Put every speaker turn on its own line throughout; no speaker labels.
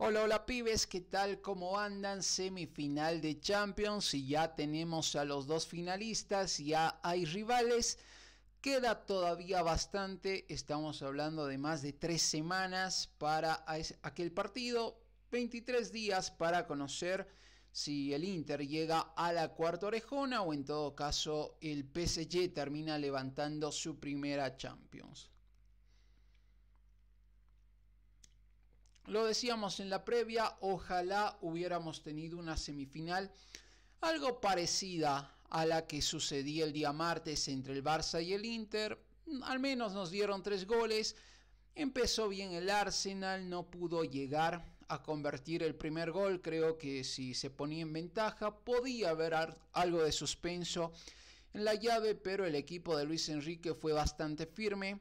Hola, hola pibes, ¿qué tal? ¿Cómo andan? Semifinal de Champions y ya tenemos a los dos finalistas, ya hay rivales. Queda todavía bastante, estamos hablando de más de 3 semanas para aquel partido, 23 días para conocer si el Inter llega a la cuarta orejona o en todo caso el PSG termina levantando su primera Champions. Lo decíamos en la previa, ojalá hubiéramos tenido una semifinal algo parecida a la que sucedía el día martes entre el Barça y el Inter. Al menos nos dieron 3 goles. Empezó bien el Arsenal, no pudo llegar a convertir el primer gol. Creo que si se ponía en ventaja podía haber algo de suspenso en la llave, pero el equipo de Luis Enrique fue bastante firme.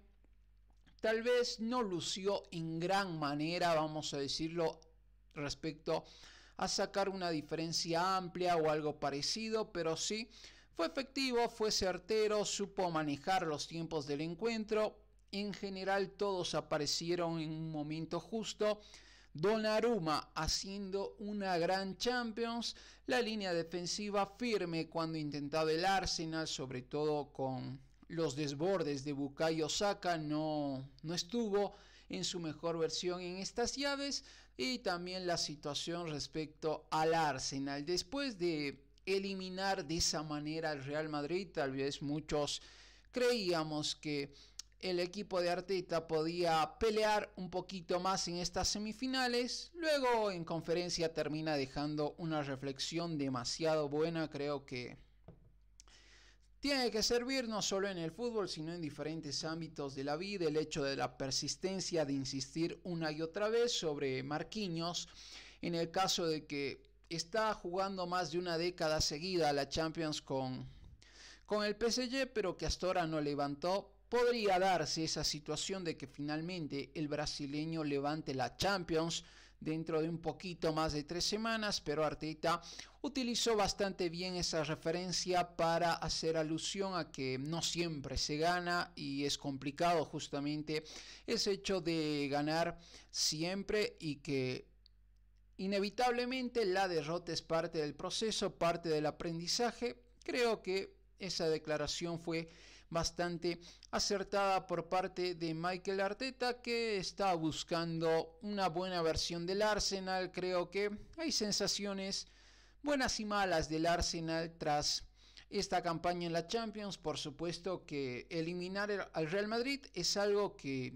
Tal vez no lució en gran manera, vamos a decirlo, respecto a sacar una diferencia amplia o algo parecido, pero sí fue efectivo, fue certero, supo manejar los tiempos del encuentro. En general todos aparecieron en un momento justo. Donnarumma haciendo una gran Champions, la línea defensiva firme cuando intentaba el Arsenal, sobre todo con los desbordes de Bukayo Saka, no estuvo en su mejor versión en estas llaves, y también la situación respecto al Arsenal. Después de eliminar de esa manera al Real Madrid, tal vez muchos creíamos que el equipo de Arteta podía pelear un poquito más en estas semifinales. Luego en conferencia termina dejando una reflexión demasiado buena. Creo que tiene que servir no solo en el fútbol, sino en diferentes ámbitos de la vida. El hecho de la persistencia de insistir una y otra vez sobre Marquinhos, en el caso de que está jugando más de una década seguida la Champions con el PSG, pero que hasta ahora no levantó. Podría darse esa situación de que finalmente el brasileño levante la Champions dentro de un poquito más de 3 semanas, pero Arteta utilizó bastante bien esa referencia para hacer alusión a que no siempre se gana y es complicado justamente ese hecho de ganar siempre, y que inevitablemente la derrota es parte del proceso, parte del aprendizaje. Creo que esa declaración fue bastante acertada por parte de Mikel Arteta, que está buscando una buena versión del Arsenal. Creo que hay sensaciones buenas y malas del Arsenal tras esta campaña en la Champions. Por supuesto que eliminar al Real Madrid es algo que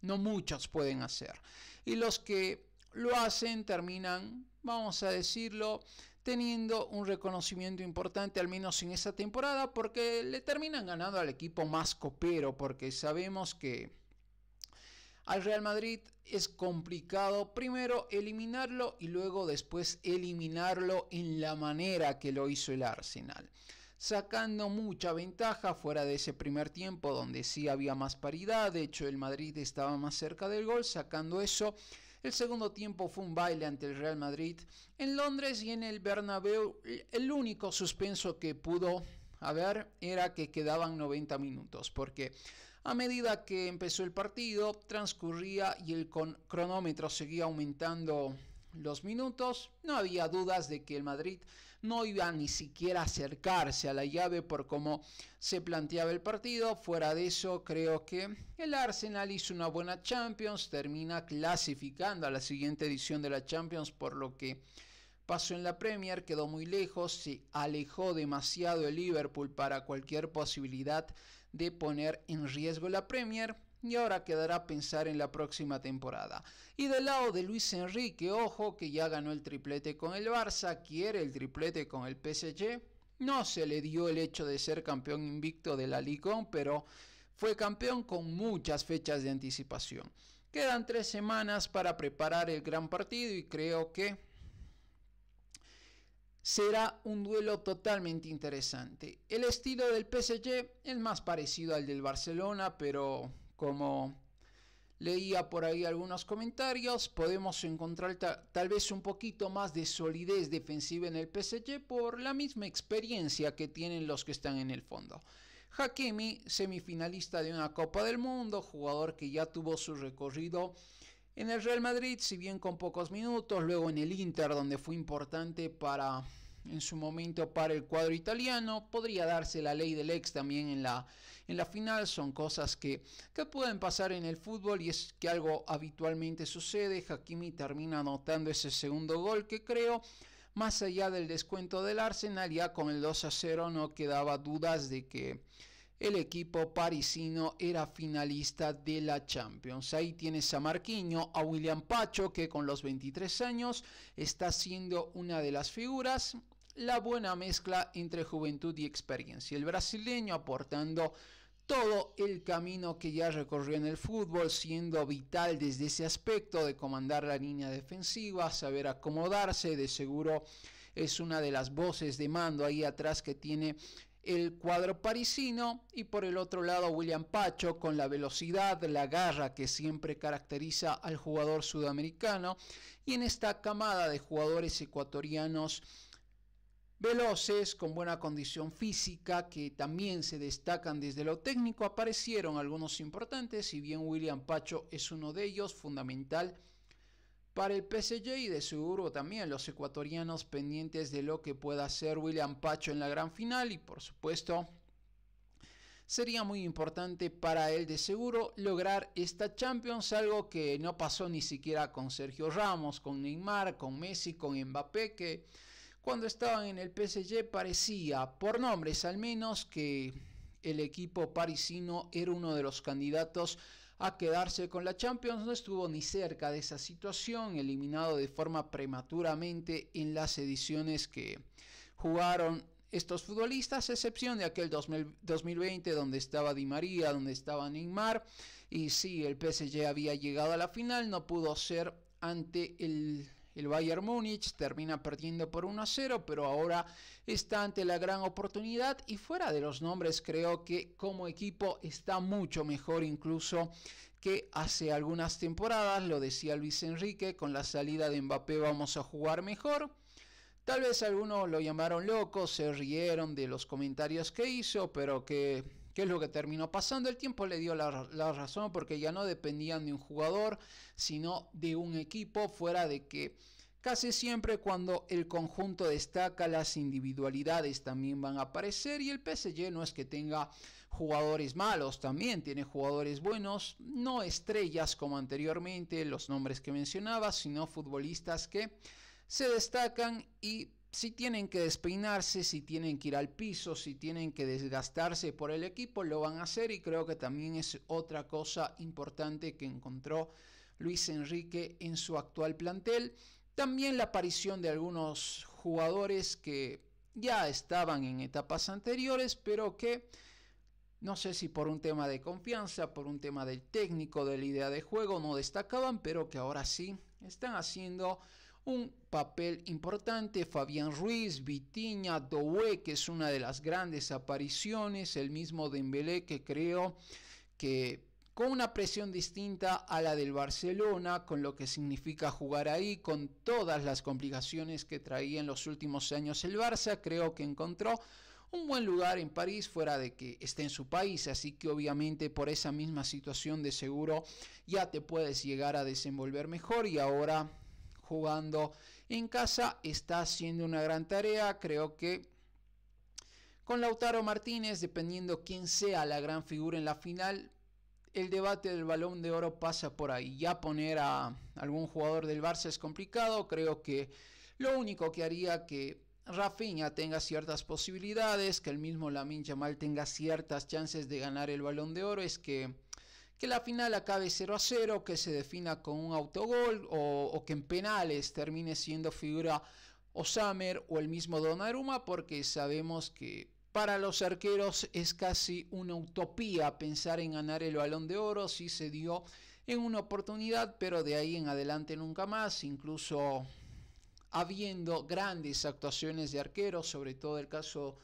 no muchos pueden hacer, y los que lo hacen terminan, vamos a decirlo, teniendo un reconocimiento importante, al menos en esa temporada, porque le terminan ganando al equipo más copero, porque sabemos que al Real Madrid es complicado primero eliminarlo y luego después eliminarlo en la manera que lo hizo el Arsenal, sacando mucha ventaja fuera de ese primer tiempo donde sí había más paridad. De hecho el Madrid estaba más cerca del gol. Sacando eso, el segundo tiempo fue un baile ante el Real Madrid en Londres, y en el Bernabéu el único suspenso que pudo haber era que quedaban 90 minutos, porque a medida que empezó el partido transcurría y el cronómetro seguía aumentando los minutos, no había dudas de que el Madrid no iba ni siquiera a acercarse a la llave por cómo se planteaba el partido. Fuera de eso, creo que el Arsenal hizo una buena Champions, termina clasificando a la siguiente edición de la Champions, por lo que pasó en la Premier, quedó muy lejos, se alejó demasiado el Liverpool para cualquier posibilidad de poner en riesgo la Premier, y ahora quedará pensar en la próxima temporada. Y del lado de Luis Enrique, ojo que ya ganó el triplete con el Barça, quiere el triplete con el PSG. No se le dio el hecho de ser campeón invicto de la Ligue 1, pero fue campeón con muchas fechas de anticipación. Quedan 3 semanas para preparar el gran partido y creo que será un duelo totalmente interesante. El estilo del PSG es más parecido al del Barcelona, pero como leía por ahí algunos comentarios, podemos encontrar tal vez un poquito más de solidez defensiva en el PSG por la misma experiencia que tienen los que están en el fondo. Hakimi, semifinalista de una Copa del Mundo, jugador que ya tuvo su recorrido En el Real Madrid, si bien con pocos minutos, luego en el Inter, donde fue importante en su momento para el cuadro italiano, podría darse la ley del ex también en la final. Son cosas que pueden pasar en el fútbol y es que algo habitualmente sucede. Hakimi termina anotando ese segundo gol que creo, más allá del descuento del Arsenal, ya con el 2-0 no quedaba dudas de que el equipo parisino era finalista de la Champions. Ahí tienes a Marquinhos, a William Pacho, que con los 23 años está siendo una de las figuras. La buena mezcla entre juventud y experiencia. El brasileño aportando todo el camino que ya recorrió en el fútbol, siendo vital desde ese aspecto de comandar la línea defensiva, saber acomodarse. De seguro es una de las voces de mando ahí atrás que tiene el cuadro parisino. Y por el otro lado, William Pacho, con la velocidad, la garra que siempre caracteriza al jugador sudamericano, y en esta camada de jugadores ecuatorianos veloces, con buena condición física, que también se destacan desde lo técnico, aparecieron algunos importantes, si bien William Pacho es uno de ellos, fundamental para el PSG, y de seguro también los ecuatorianos pendientes de lo que pueda hacer William Pacho en la gran final. Y por supuesto sería muy importante para él de seguro lograr esta Champions, algo que no pasó ni siquiera con Sergio Ramos, con Neymar, con Messi, con Mbappé, que cuando estaban en el PSG parecía, por nombres al menos, que el equipo parisino era uno de los candidatos a quedarse con la Champions. No estuvo ni cerca de esa situación, eliminado de forma prematuramente en las ediciones que jugaron estos futbolistas, a excepción de aquel 2020 donde estaba Di María, donde estaba Neymar. Y sí, el PSG había llegado a la final, no pudo ser ante el Bayern Múnich, termina perdiendo por 1-0, pero ahora está ante la gran oportunidad. Y fuera de los nombres, creo que como equipo está mucho mejor incluso que hace algunas temporadas. Lo decía Luis Enrique, con la salida de Mbappé vamos a jugar mejor. Tal vez algunos lo llamaron loco, se rieron de los comentarios que hizo, pero ¿qué es lo que terminó pasando? El tiempo le dio la razón, porque ya no dependían de un jugador, sino de un equipo, fuera de que casi siempre cuando el conjunto destaca, las individualidades también van a aparecer. Y el PSG no es que tenga jugadores malos, también tiene jugadores buenos, no estrellas como anteriormente los nombres que mencionaba, sino futbolistas que se destacan, y si tienen que despeinarse, si tienen que ir al piso, si tienen que desgastarse por el equipo, lo van a hacer. Y creo que también es otra cosa importante que encontró Luis Enrique en su actual plantel. También la aparición de algunos jugadores que ya estaban en etapas anteriores, pero que no sé si por un tema de confianza, por un tema del técnico, de la idea de juego, no destacaban, pero que ahora sí están haciendo un papel importante. Fabián Ruiz, Vitinha, Doué, que es una de las grandes apariciones, el mismo Dembélé, que creo que con una presión distinta a la del Barcelona, con lo que significa jugar ahí, con todas las complicaciones que traía en los últimos años el Barça, creo que encontró un buen lugar en París, fuera de que esté en su país, así que obviamente por esa misma situación de seguro ya te puedes llegar a desenvolver mejor. Y ahora jugando en casa está haciendo una gran tarea. Creo que con Lautaro Martínez, dependiendo quién sea la gran figura en la final, el debate del Balón de Oro pasa por ahí. Ya poner a algún jugador del Barça es complicado. Creo que lo único que haría que Rafinha tenga ciertas posibilidades, que el mismo Lamine Yamal tenga ciertas chances de ganar el Balón de Oro, es que la final acabe 0-0, que se defina con un autogol, o que en penales termine siendo figura Osamer o el mismo Donnarumma, porque sabemos que para los arqueros es casi una utopía pensar en ganar el Balón de Oro. Sí se dio en una oportunidad, pero de ahí en adelante nunca más, incluso habiendo grandes actuaciones de arqueros, sobre todo el caso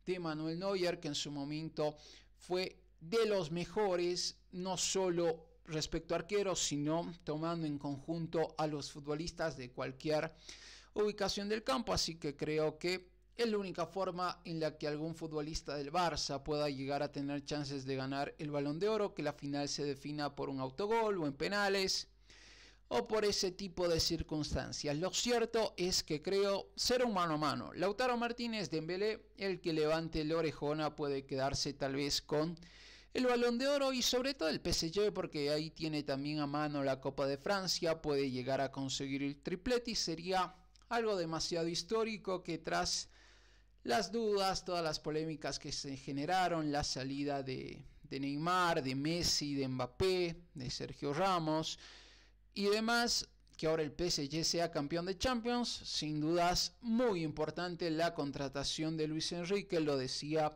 de Manuel Neuer, que en su momento fue de los mejores, no solo respecto a arqueros, sino tomando en conjunto a los futbolistas de cualquier ubicación del campo. Así que creo que es la única forma en la que algún futbolista del Barça pueda llegar a tener chances de ganar el Balón de Oro, que la final se defina por un autogol o en penales. o por ese tipo de circunstancias. Lo cierto es que creo ser un mano a mano. Lautaro Martínez, Dembélé, el que levante la orejona puede quedarse tal vez con el Balón de Oro y sobre todo el PSG, porque ahí tiene también a mano la Copa de Francia, puede llegar a conseguir el triplete y sería algo demasiado histórico que tras las dudas, todas las polémicas que se generaron, la salida de Neymar, de Messi, de Mbappé, de Sergio Ramos y demás, que ahora el PSG sea campeón de Champions, sin dudas muy importante la contratación de Luis Enrique, lo decía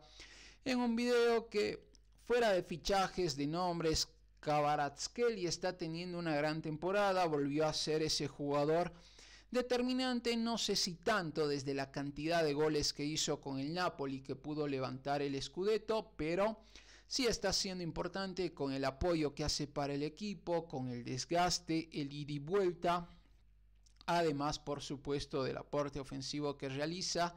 en un video que fuera de fichajes, de nombres, Kvaratskhelia está teniendo una gran temporada, volvió a ser ese jugador determinante, no sé si tanto desde la cantidad de goles que hizo con el Napoli que pudo levantar el Scudetto, pero sí está siendo importante con el apoyo que hace para el equipo, con el desgaste, el ida y vuelta, además por supuesto del aporte ofensivo que realiza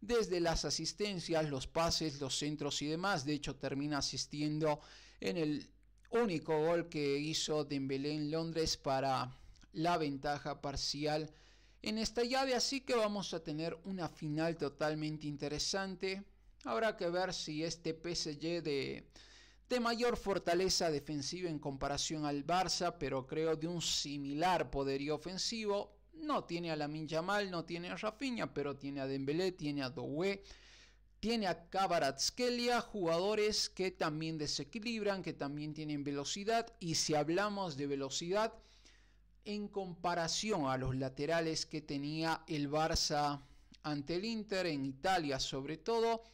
desde las asistencias, los pases, los centros y demás. De hecho termina asistiendo en el único gol que hizo Dembélé en Londres para la ventaja parcial en esta llave, así que vamos a tener una final totalmente interesante. Habrá que ver si este PSG de mayor fortaleza defensiva en comparación al Barça, pero creo de un similar poderío ofensivo. No tiene a Lamine Yamal, no tiene a Rafinha, pero tiene a Dembélé, tiene a Doué, tiene a Kvaratskhelia, jugadores que también desequilibran, que también tienen velocidad. Y si hablamos de velocidad, en comparación a los laterales que tenía el Barça ante el Inter, en Italia sobre todo,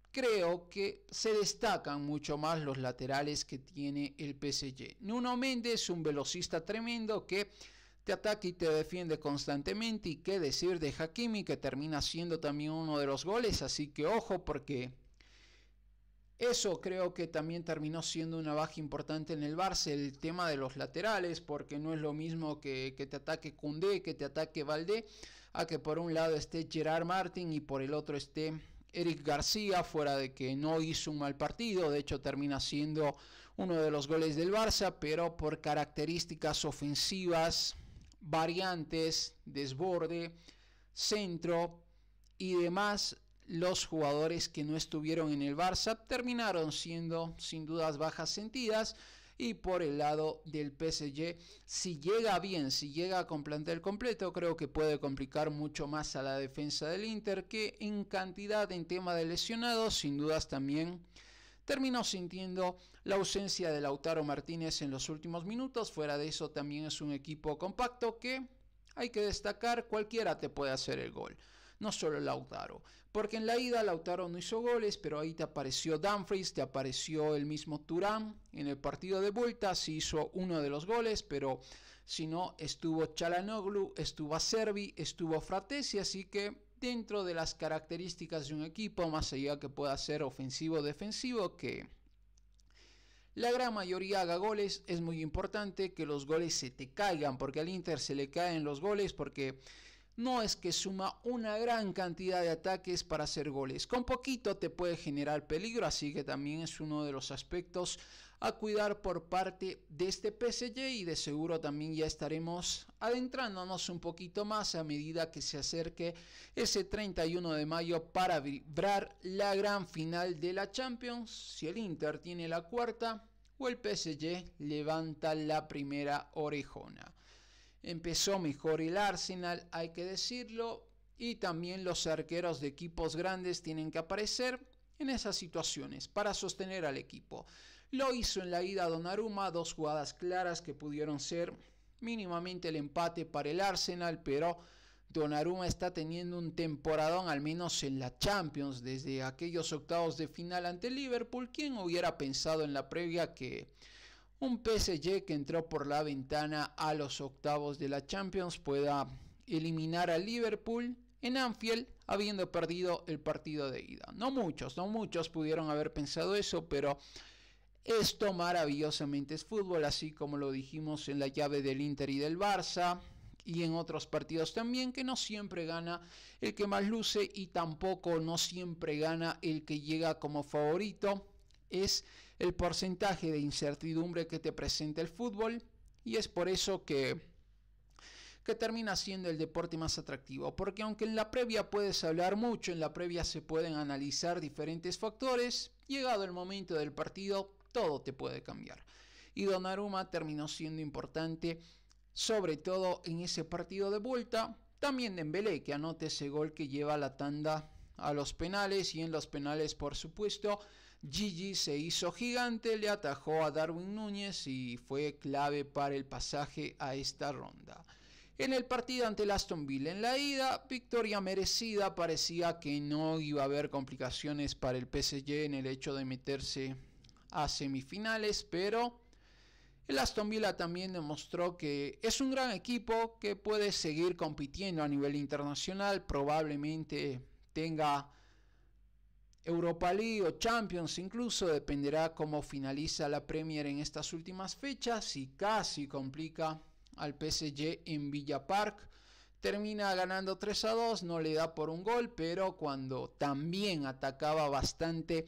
creo que se destacan mucho más los laterales que tiene el PSG. Nuno Méndez, un velocista tremendo que te ataca y te defiende constantemente, y qué decir de Hakimi, que termina siendo también uno de los goles, así que ojo, porque eso creo que también terminó siendo una baja importante en el Barça, el tema de los laterales, porque no es lo mismo que te ataque Koundé, que te ataque Valdé, a que por un lado esté Gerard Martin y por el otro esté Eric García, fuera de que no hizo un mal partido, de hecho termina siendo uno de los goles del Barça, pero por características ofensivas, variantes, desborde, centro y demás, los jugadores que no estuvieron en el Barça terminaron siendo sin dudas bajas sentidas. Y por el lado del PSG, si llega bien, si llega con plantel completo, creo que puede complicar mucho más a la defensa del Inter, que en cantidad, en tema de lesionados, sin dudas también terminó sintiendo la ausencia de Lautaro Martínez en los últimos minutos. Fuera de eso, también es un equipo compacto que hay que destacar, cualquiera te puede hacer el gol, no solo Lautaro, porque en la ida Lautaro no hizo goles, pero ahí te apareció Dumfries, te apareció el mismo Thuram. En el partido de vuelta sí hizo uno de los goles, pero si no, estuvo Çalhanoğlu, estuvo Acerbi, estuvo Fratesi, así que dentro de las características de un equipo, más allá que pueda ser ofensivo o defensivo, que la gran mayoría haga goles, es muy importante que los goles se te caigan, porque al Inter se le caen los goles porque no es que suma una gran cantidad de ataques para hacer goles. Con poquito te puede generar peligro, así que también es uno de los aspectos a cuidar por parte de este PSG, y de seguro también ya estaremos adentrándonos un poquito más a medida que se acerque ese 31 de mayo para vibrar la gran final de la Champions. Si el Inter tiene la cuarta o el PSG levanta la primera orejona. Empezó mejor el Arsenal, hay que decirlo, y también los arqueros de equipos grandes tienen que aparecer en esas situaciones para sostener al equipo. Lo hizo en la ida Donnarumma, dos jugadas claras que pudieron ser mínimamente el empate para el Arsenal, pero Donnarumma está teniendo un temporadón, al menos en la Champions, desde aquellos octavos de final ante el Liverpool. ¿Quién hubiera pensado en la previa que un PSG que entró por la ventana a los octavos de la Champions pueda eliminar al Liverpool en Anfield, habiendo perdido el partido de ida? No muchos pudieron haber pensado eso, pero esto maravillosamente es fútbol, así como lo dijimos en la llave del Inter y del Barça, y en otros partidos también, que no siempre gana el que más luce y tampoco no siempre gana el que llega como favorito. Es el porcentaje de incertidumbre que te presenta el fútbol, y es por eso que termina siendo el deporte más atractivo, porque aunque en la previa puedes hablar mucho, en la previa se pueden analizar diferentes factores, llegado el momento del partido, todo te puede cambiar. Y Donnarumma terminó siendo importante, sobre todo en ese partido de vuelta. También Dembélé, que anota ese gol que lleva la tanda a los penales, y en los penales, por supuesto, Gigi se hizo gigante, le atajó a Darwin Núñez y fue clave para el pasaje a esta ronda. En el partido ante el Aston Villa en la ida, victoria merecida, parecía que no iba a haber complicaciones para el PSG en el hecho de meterse a semifinales, pero el Aston Villa también demostró que es un gran equipo que puede seguir compitiendo a nivel internacional, probablemente tenga Europa League o Champions, incluso dependerá cómo finaliza la Premier en estas últimas fechas, y casi complica al PSG en Villa Park. Termina ganando 3-2, no le da por un gol, pero cuando también atacaba bastante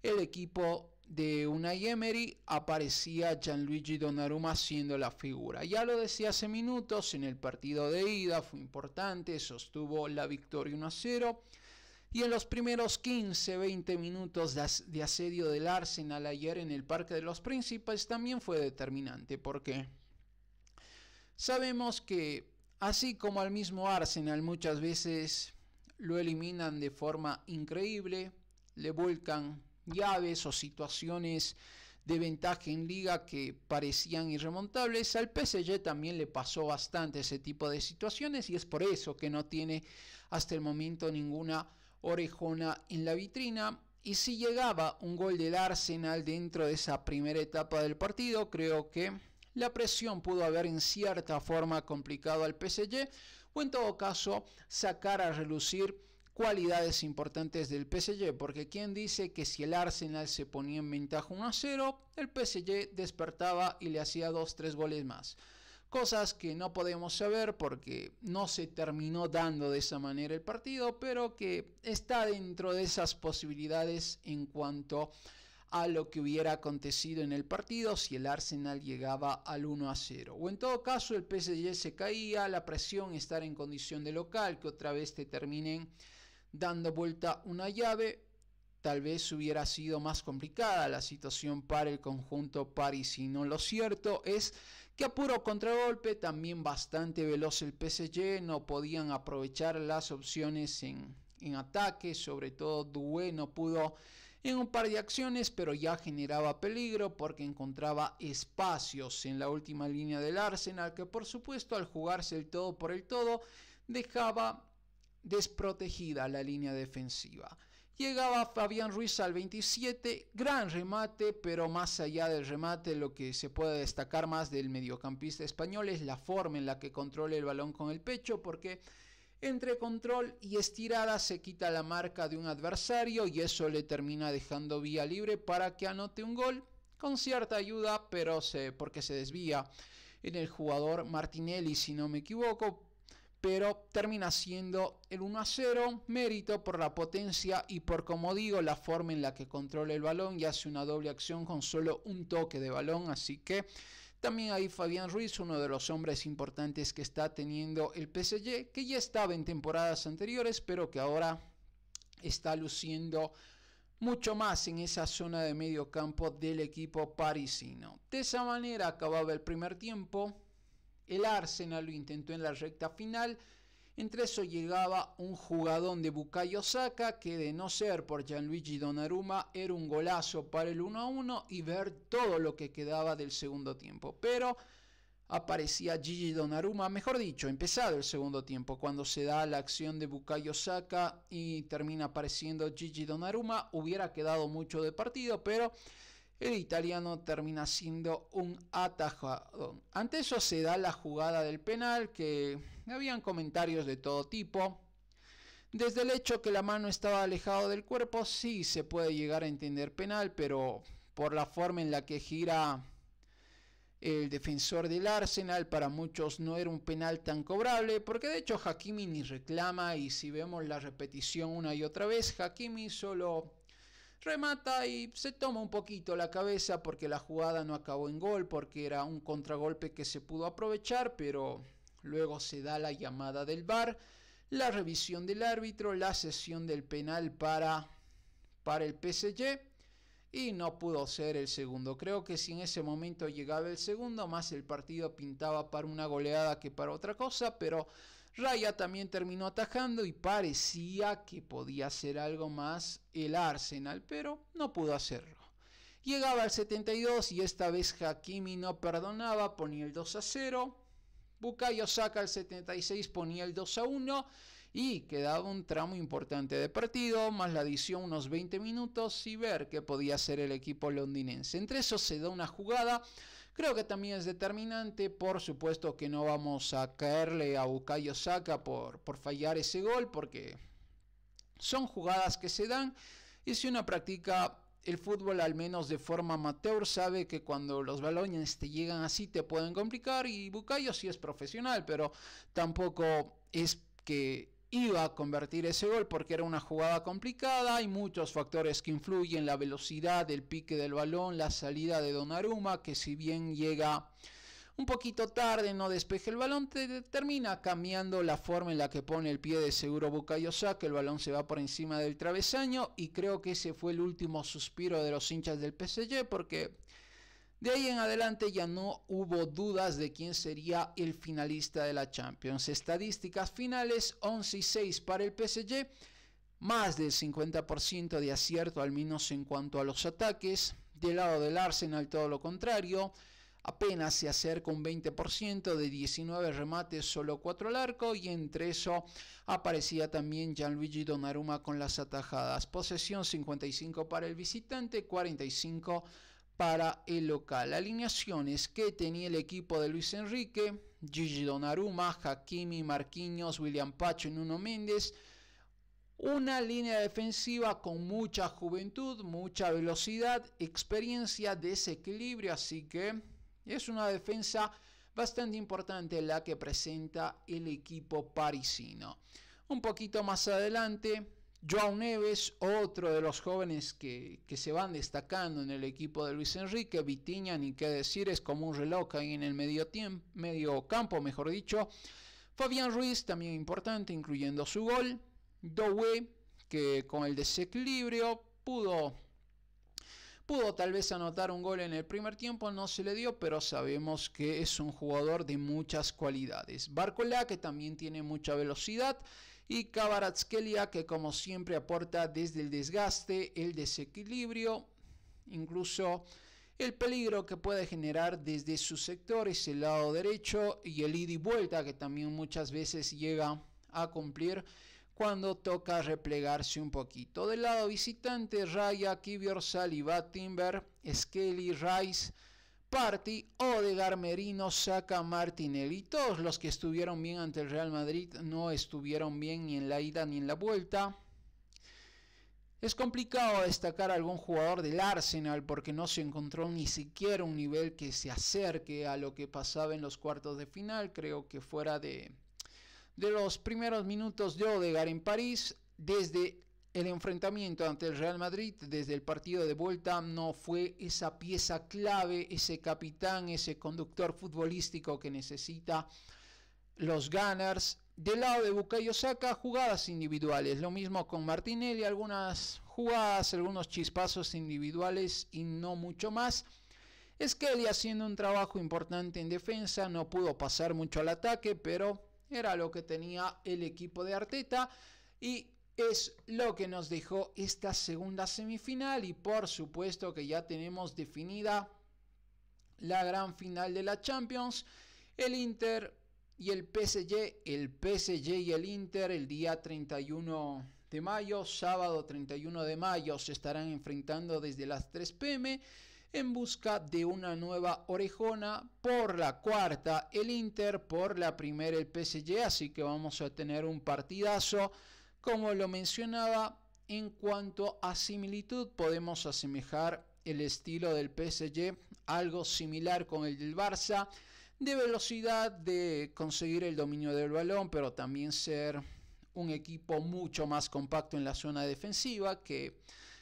el equipo de Unai Emery, aparecía Gianluigi Donnarumma siendo la figura. Ya lo decía hace minutos, en el partido de ida fue importante, sostuvo la victoria 1-0. Y en los primeros 15-20 minutos de asedio del Arsenal ayer en el Parque de los Príncipes también fue determinante, porque sabemos que así como al mismo Arsenal muchas veces lo eliminan de forma increíble, le vuelcan llaves o situaciones de ventaja en liga que parecían irremontables, al PSG también le pasó bastante ese tipo de situaciones, y es por eso que no tiene hasta el momento ninguna orejona en la vitrina. Y si llegaba un gol del Arsenal dentro de esa primera etapa del partido, creo que la presión pudo haber en cierta forma complicado al PSG, o en todo caso sacar a relucir cualidades importantes del PSG, porque quien dice que si el Arsenal se ponía en ventaja 1-0, el PSG despertaba y le hacía 2-3 goles más. Cosas que no podemos saber porque no se terminó dando de esa manera el partido, pero que está dentro de esas posibilidades en cuanto a lo que hubiera acontecido en el partido si el Arsenal llegaba al 1-0. O en todo caso el PSG se caía, la presión, estar en condición de local, que otra vez te terminen dando vuelta una llave, tal vez hubiera sido más complicada la situación para el conjunto parisino. Lo cierto es que a puro contragolpe, también bastante veloz el PSG, no podían aprovechar las opciones en ataque, sobre todo Doué no pudo en un par de acciones, pero ya generaba peligro porque encontraba espacios en la última línea del Arsenal, que por supuesto al jugarse el todo por el todo dejaba desprotegida la línea defensiva. Llegaba Fabián Ruiz al 27, gran remate, pero más allá del remate lo que se puede destacar más del mediocampista español es la forma en la que controla el balón con el pecho, porque entre control y estirada se quita la marca de un adversario y eso le termina dejando vía libre para que anote un gol con cierta ayuda, pero porque se desvía en el jugador Martinelli, si no me equivoco, pero termina siendo el 1-0, mérito por la potencia y por, como digo, la forma en la que controla el balón y hace una doble acción con solo un toque de balón, así que también ahí Fabián Ruiz, uno de los hombres importantes que está teniendo el PSG, que ya estaba en temporadas anteriores, pero que ahora está luciendo mucho más en esa zona de medio campo del equipo parisino. De esa manera acababa el primer tiempo. El Arsenal lo intentó en la recta final. Entre eso llegaba un jugadón de Bukayo Saka que, de no ser por Gianluigi Donnarumma, era un golazo para el 1-1 y ver todo lo que quedaba del segundo tiempo. Pero aparecía Gigi Donnarumma, mejor dicho, empezado el segundo tiempo, cuando se da la acción de Bukayo Saka y termina apareciendo Gigi Donnarumma. Hubiera quedado mucho de partido, pero el italiano termina siendo un atajadón. Ante eso se da la jugada del penal, que habían comentarios de todo tipo. Desde el hecho que la mano estaba alejada del cuerpo, sí se puede llegar a entender penal, pero por la forma en la que gira el defensor del Arsenal, para muchos no era un penal tan cobrable, porque de hecho Hakimi ni reclama, y si vemos la repetición una y otra vez, Hakimi solo remata y se toma un poquito la cabeza porque la jugada no acabó en gol, porque era un contragolpe que se pudo aprovechar, pero luego se da la llamada del VAR, la revisión del árbitro, la sesión del penal para el PSG y no pudo ser el segundo. Creo que si en ese momento llegaba el segundo, más el partido pintaba para una goleada que para otra cosa, pero Raya también terminó atajando y parecía que podía hacer algo más el Arsenal, pero no pudo hacerlo. Llegaba al 72 y esta vez Hakimi no perdonaba, ponía el 2-0. Bukayo Saka al 76 ponía el 2-1 y quedaba un tramo importante de partido, más la adición unos 20 minutos y ver qué podía hacer el equipo londinense. Entre eso se da una jugada, creo que también es determinante, por supuesto que no vamos a caerle a Bukayo Saka por fallar ese gol, porque son jugadas que se dan y si uno practica el fútbol al menos de forma amateur sabe que cuando los balones te llegan así te pueden complicar y Bukayo sí es profesional, pero tampoco es que iba a convertir ese gol porque era una jugada complicada, hay muchos factores que influyen, la velocidad, el pique del balón, la salida de Donnarumma, que si bien llega un poquito tarde, no despeje el balón, termina cambiando la forma en la que pone el pie de seguro Bukayo Saka, el balón se va por encima del travesaño y creo que ese fue el último suspiro de los hinchas del PSG porque de ahí en adelante ya no hubo dudas de quién sería el finalista de la Champions. Estadísticas finales, 11-6 para el PSG, más del 50% de acierto al menos en cuanto a los ataques. Del lado del Arsenal todo lo contrario, apenas se acerca un 20%, de 19 remates solo 4 al arco y entre eso aparecía también Gianluigi Donnarumma con las atajadas. Posesión 55 para el visitante, 45 para el local. Alineaciones que tenía el equipo de Luis Enrique: Gigi Donnarumma, Hakimi, Marquinhos, William Pacho y Nuno Méndez. Una línea defensiva con mucha juventud, mucha velocidad, experiencia, desequilibrio, así que es una defensa bastante importante la que presenta el equipo parisino. Un poquito más adelante, João Neves, otro de los jóvenes que se van destacando en el equipo de Luis Enrique. Vitinha, ni qué decir, es como un reloj ahí en el medio campo, mejor dicho. Fabián Ruiz, también importante, incluyendo su gol. Doué, que con el desequilibrio pudo tal vez anotar un gol en el primer tiempo, no se le dio, pero sabemos que es un jugador de muchas cualidades. Barcola, que también tiene mucha velocidad, y Kvaratskhelia, que como siempre aporta desde el desgaste, el desequilibrio, incluso el peligro que puede generar desde su sector, es el lado derecho, y el ida y vuelta, que también muchas veces llega a cumplir cuando toca replegarse un poquito. Del lado visitante, Raya, Kiwior, Saliba, Timber, Skelly, Rice, Partey, Odegaard, Merino, Saka, Martinelli. Todos los que estuvieron bien ante el Real Madrid no estuvieron bien ni en la ida ni en la vuelta. Es complicado destacar a algún jugador del Arsenal porque no se encontró ni siquiera un nivel que se acerque a lo que pasaba en los cuartos de final. Creo que fuera de los primeros minutos de Odegaard en París, desde el enfrentamiento ante el Real Madrid, desde el partido de vuelta, no fue esa pieza clave, ese capitán, ese conductor futbolístico que necesita los Gunners. Del lado de Bukayo Saka, jugadas individuales, lo mismo con Martinelli, algunas jugadas, algunos chispazos individuales y no mucho más. Skelly haciendo un trabajo importante en defensa, no pudo pasar mucho al ataque, pero era lo que tenía el equipo de Arteta y es lo que nos dejó esta segunda semifinal y por supuesto que ya tenemos definida la gran final de la Champions, el Inter y el PSG y el Inter el día 31 de mayo, sábado 31 de mayo se estarán enfrentando desde las 3 p.m. en busca de una nueva orejona. Por la cuarta el Inter, por la primera el PSG, así que vamos a tener un partidazo. Como lo mencionaba, en cuanto a similitud podemos asemejar el estilo del PSG, algo similar con el del Barça, de velocidad, de conseguir el dominio del balón, pero también ser un equipo mucho más compacto en la zona defensiva, que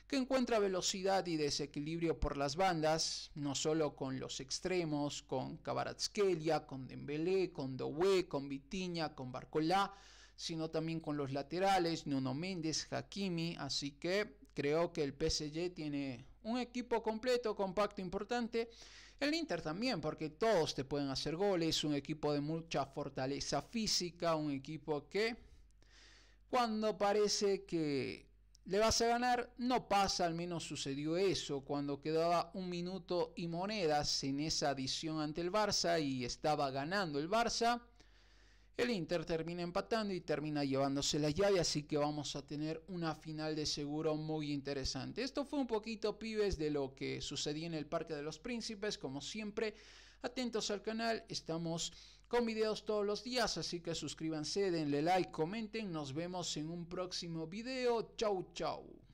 que encuentra velocidad y desequilibrio por las bandas, no solo con los extremos, con Kvaratskhelia, con Dembélé, con Doué, con Vitinha, con Barcola, sino también con los laterales, Nuno Mendes, Hakimi, así que creo que el PSG tiene un equipo completo, compacto, importante. El Inter también, porque todos te pueden hacer goles, un equipo de mucha fortaleza física, un equipo que cuando parece que le vas a ganar, no pasa, al menos sucedió eso, cuando quedaba 1 minuto y monedas en esa adición ante el Barça y estaba ganando el Barça. El Inter termina empatando y termina llevándose la llave, así que vamos a tener una final de seguro muy interesante. Esto fue un poquito, pibes, de lo que sucedía en el Parque de los Príncipes. Como siempre, atentos al canal, estamos con videos todos los días, así que suscríbanse, denle like, comenten. Nos vemos en un próximo video. Chau, chau.